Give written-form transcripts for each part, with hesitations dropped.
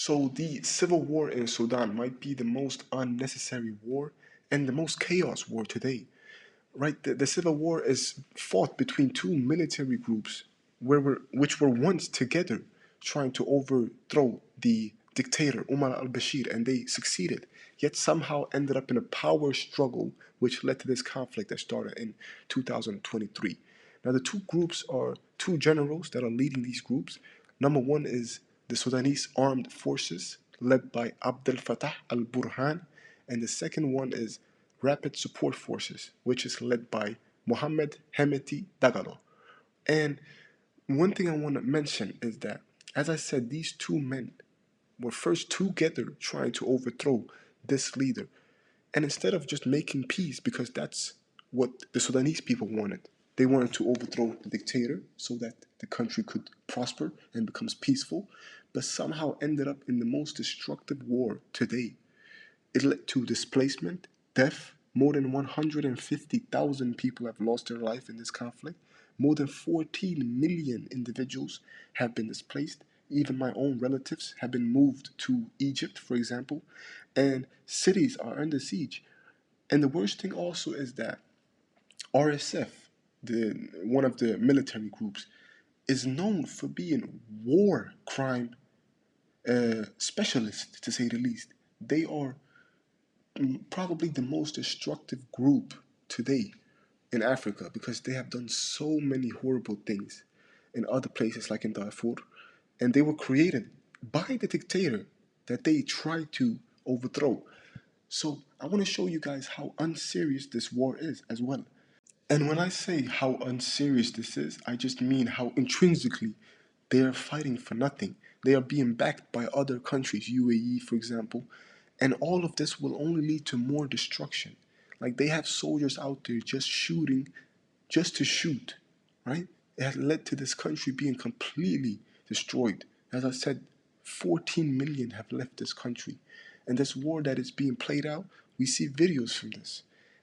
So the civil war in Sudan might be the most unnecessary war and the most chaos war today. Right? The civil war is fought between two military groups which were once together trying to overthrow the dictator Umar al-Bashir, and they succeeded, yet somehow ended up in a power struggle which led to this conflict that started in 2023. Now, the two groups are two generals that are leading these groups. Number one is the Sudanese Armed Forces, led by Abdel Fattah al Burhan, and the second one is Rapid Support Forces, which is led by Mohammed Hemeti Dagalo. And one thing I want to mention is that, as I said, these two men were first together trying to overthrow this leader. And instead of just making peace, because that's what the Sudanese people wanted, they wanted to overthrow the dictator so that the country could prosper and becomes peaceful, but somehow ended up in the most destructive war today. It led to displacement, death. More than 150,000 people have lost their life in this conflict. More than 14 million individuals have been displaced. Even my own relatives have been moved to Egypt, for example, and cities are under siege. And the worst thing also is that RSF, one of the military groups, is known for being war crime specialists, to say the least. They are probably the most destructive group today in Africa because they have done so many horrible things in other places like in Darfur, and they were created by the dictator that they tried to overthrow. So I want to show you guys how unserious this war is as well. And when I say how unserious this is, I just mean how intrinsically they are fighting for nothing. They are being backed by other countries, UAE, for example, and all of this will only lead to more destruction. Like they have soldiers out there just shooting, just to shoot, right? It has led to this country being completely destroyed. As I said, 14 million have left this country. And this war that is being played out, we see videos from this.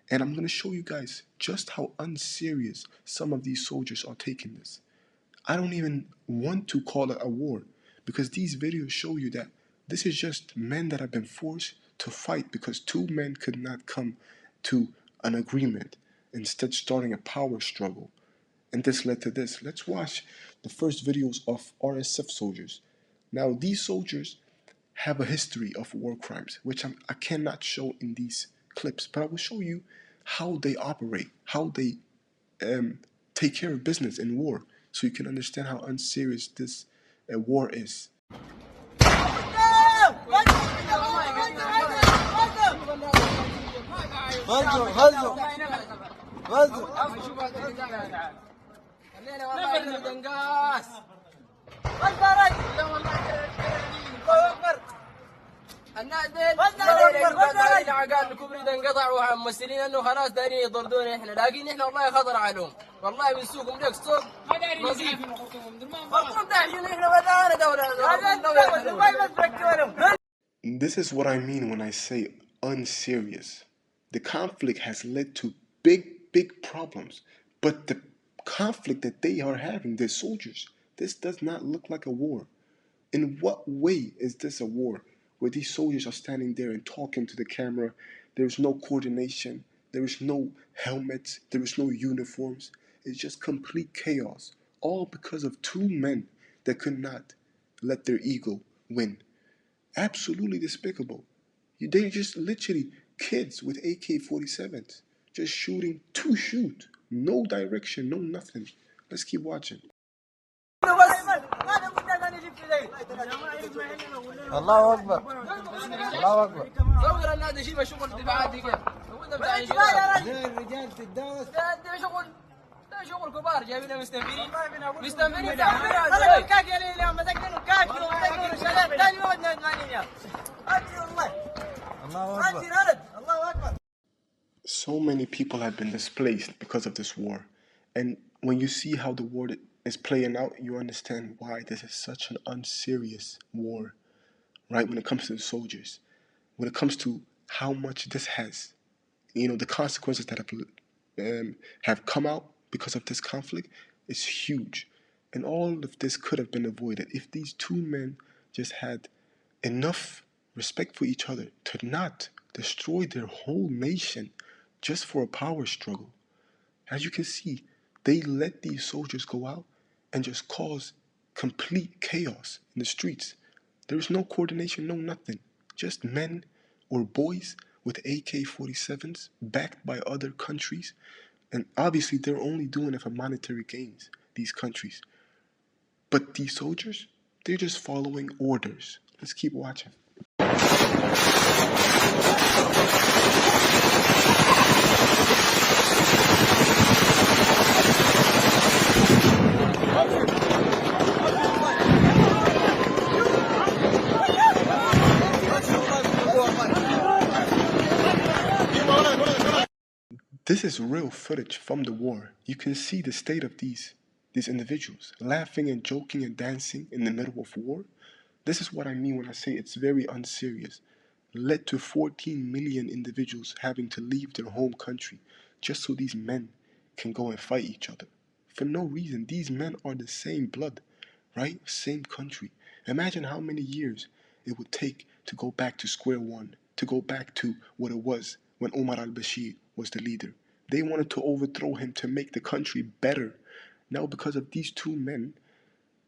And I'm going to show you guys just how unserious some of these soldiers are taking this. I don't even want to call it a war because these videos show you that this is just men that have been forced to fight because two men could not come to an agreement, instead starting a power struggle. And this led to this. Let's watch the first videos of RSF soldiers. Now, these soldiers have a history of war crimes, which I cannot show in these clips, but I will show you how they operate, how they take care of business in war, so you can understand how unserious this war is. الناس ديل قال الكوبري ده انقطع وممثلين انه خلاص دارين يطردون احنا، لكن احنا والله خطر عليهم، والله بنسوقهم لك سوق نظيف. خرطوم داحين احنا بدانا دولة. This is what I mean when I say unserious. The conflict has led to big problems, but the conflict that they are having, the soldiers, this does not look like a war. In what way is this a war? Where these soldiers are standing there and talking to the camera, there is no coordination, there is no helmets, there is no uniforms. It's just complete chaos, all because of two men that could not let their ego win. Absolutely despicable. They're just literally kids with AK-47s, just shooting to shoot. No direction, no nothing. Let's keep watching. الله اكبر الله اكبر. صور النادي شيء شغل دفاعات دي كيف؟ الرجال تداوس ده شغل، ده شغل كبار جايبين مستنفرين مستنفرين هذا كاك يا اليوم مسكنا كاك ومسكنا شباب ثاني يوم ندمانين الله اكبر الله اكبر. So many people have been displaced because of this war. And when you see how the war is playing out, you understand why this is such an unserious war, right? When it comes to the soldiers, when it comes to how much this has, the consequences that have come out because of this conflict is huge. And all of this could have been avoided if these two men just had enough respect for each other to not destroy their whole nation just for a power struggle. As you can see, they let these soldiers go out and just cause complete chaos in the streets. There's no coordination, no nothing. Just men or boys with AK-47s backed by other countries. And obviously they're only doing it for monetary gains, these countries. But these soldiers, they're just following orders. Let's keep watching. This is real footage from the war. You can see the state of these individuals laughing and joking and dancing in the middle of war. This is what I mean when I say it's very unserious. Led to 14 million individuals having to leave their home country just so these men can go and fight each other. For no reason. These men are the same blood, right? Same country. Imagine how many years it would take to go back to square one, to go back to what it was when Omar al-Bashir was the leader. They wanted to overthrow him to make the country better. Now because of these two men,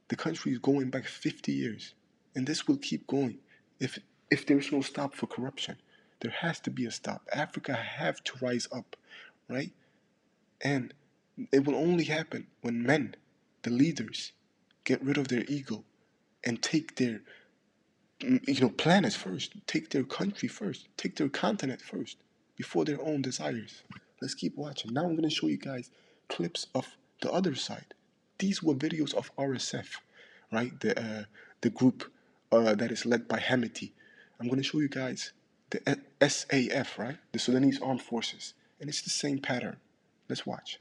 the country is going back 50 years. And this will keep going if there's no stop for corruption. There has to be a stop. Africa have to rise up, right? And it will only happen when men, the leaders, get rid of their ego and take their planets first, take their country first, take their continent first, before their own desires. Let's keep watching. Now I'm going to show you guys clips of the other side. These were videos of RSF, right? The group that is led by Hamiti. I'm going to show you guys the SAF, right? The Sudanese Armed Forces. And it's the same pattern. Let's watch.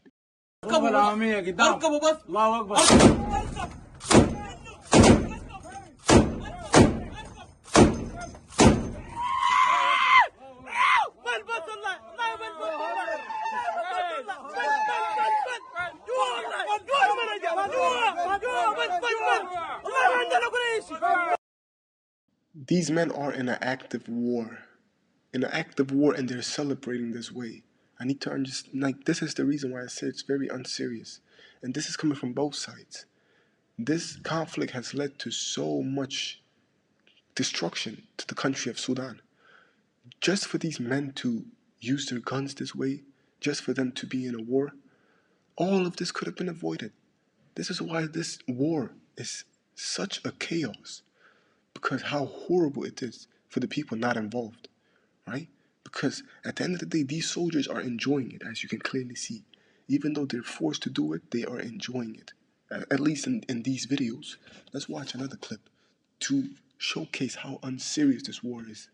These men are in an active war. In an active war, and they're celebrating this way. I need to understand, like, this is the reason why I say it's very unserious. And this is coming from both sides. This conflict has led to so much destruction to the country of Sudan. Just for these men to use their guns this way, just for them to be in a war, all of this could have been avoided. This is why this war is such a chaos. Because how horrible it is for the people not involved, right? Because at the end of the day, these soldiers are enjoying it, as you can clearly see. Even though they're forced to do it, they are enjoying it. At least in these videos. Let's watch another clip to showcase how unserious this war is.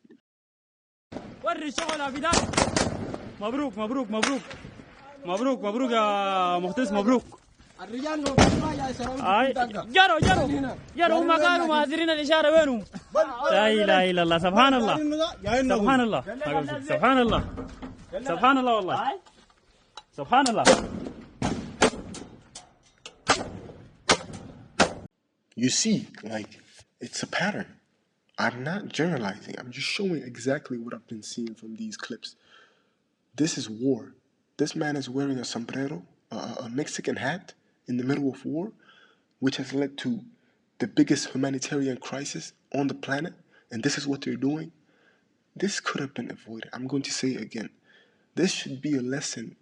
مبروك مبروك مبروك مبروك مبروك يا مهندس مبروك الرجال لو جروا جروا جروا هم كانوا مهاجرين الإشارة وينهم لا إله إلا الله سبحان الله سبحان الله سبحان الله سبحان الله والله سبحان الله. You see, like, it's a pattern. I'm not generalizing. I'm just showing exactly what I've been seeing from these clips. This is war. This man is wearing a sombrero, a Mexican hat in the middle of war, which has led to the biggest humanitarian crisis on the planet. And this is what they're doing. This could have been avoided. I'm going to say it again. This should be a lesson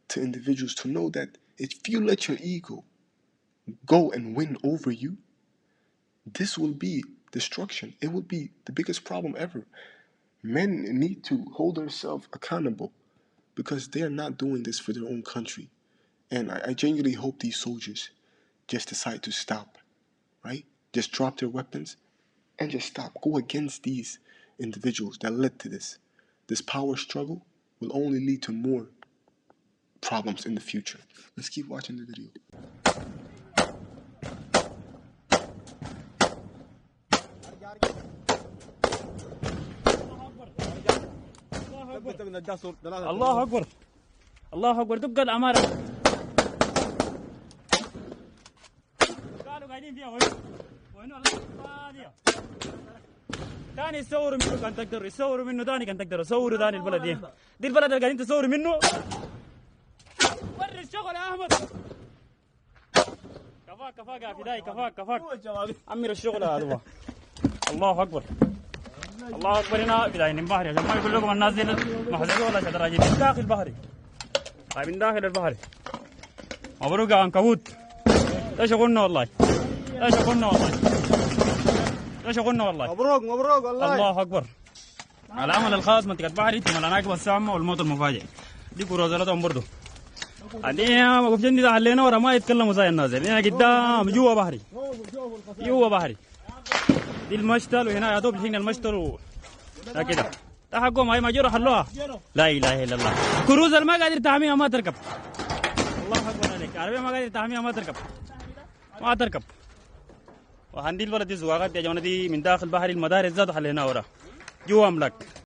to individuals to know that if you let your ego go and win over you, this will be destruction. It will be the biggest problem ever. Men need to hold themselves accountable because they are not doing this for their own country. And I genuinely hope these soldiers just decide to stop, right? Just drop their weapons and just stop. Go against these individuals that led to this. This power struggle will only lead to more problems in the future. Let's keep watching the video. الله أكبر الله أكبر تبقى العمارة قالوا قاعدين فيها وين فاضية ثاني تصوروا منه كان تقدروا يصوروا منه ثاني كان تقدروا صوروا ثاني البلد دي البلد اللي قاعدين تصوروا منه. وري الشغل يا احمد. كفاك يا فداي كفاك عمر الشغل هذا. الله اكبر الله اكبر. هنا فداي من بحري عشان ما يقول لكم الناس دي محزنين ولا شدراجين من داخل البحر. طيب من داخل البحر. مبروك يا عنكبوت. ده شغلنا والله. ده شغلنا والله. مبروك والله. الله اكبر. العمل الخاص منطقة بحري تم العناكب السامة والموت المفاجئ. دي كروزلاتهم برضه. عندنا وقفتين ده حلينا ورا ما يتكلموا زي الناس. هنا قدام جوا بحري. دي المشتل وهنا يا دوب الحين المشتل كده. ده حقهم هاي ما جروا حلوها. لا اله الا الله. كروز ما قادر تحميها ما تركب. الله اكبر عليك. عربية ما قادر تحميها ما تركب. وعندي البلد دي زواغات يا جماعة دي من داخل بحر المدارس زاد حلينا ورا جوا املاك.